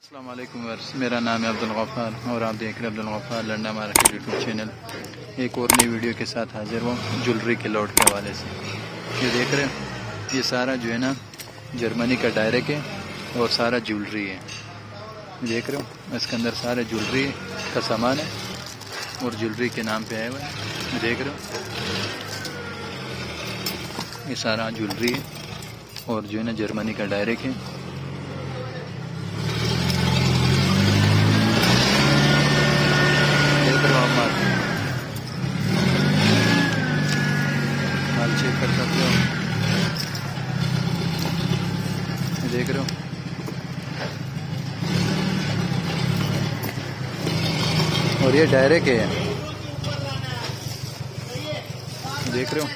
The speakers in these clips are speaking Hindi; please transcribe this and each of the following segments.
अस्सलाम वालेकुम वर्स, मेरा नाम है अब्दुल गफ़ार और आप देख रहे हैं Abdul Ghaffar Landa market YouTube channel. एक और नई वीडियो के साथ हाजिर हूँ ज्वेलरी के लॉट के हवाले से। ये देख रहे हैं, ये सारा जो है ना जर्मनी का डायरेक्ट है और सारा ज्वेलरी है। देख रहे हो, इसके अंदर सारे ज्वेलरी का सामान है और ज्वेलरी के नाम पे आया हुआ है। देख रहे हो, ये सारा ज्वेलरी है और जो है ना जर्मनी का डायरेक्ट है। माल चेक कर सकते हो, देख रहे हो। और ये डायरेक्ट है, देख रहे हो।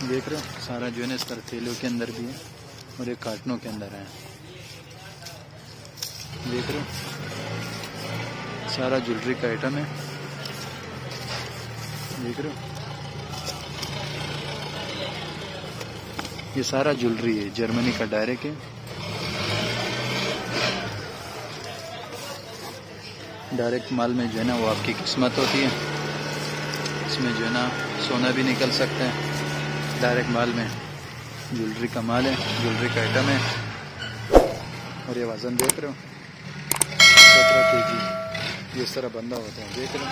देख रहे हो, सारा जो है ना इस तरह थैलियों के अंदर भी है और एक कार्टनों के अंदर है। देख रहे हो, सारा ज्वेलरी का आइटम है। देख रहे हो, ये सारा ज्वेलरी है, जर्मनी का डायरेक्ट है। डायरेक्ट माल में जो है ना वो आपकी किस्मत होती है। इसमें जो है ना सोना भी निकल सकता है। डायरेक्ट माल में ज्वेलरी का माल है, ज्वेलरी का आइटम है। और ये वज़न देख रहे हो, 17 kg। इस तरह बंदा होता है, देख रहे हो।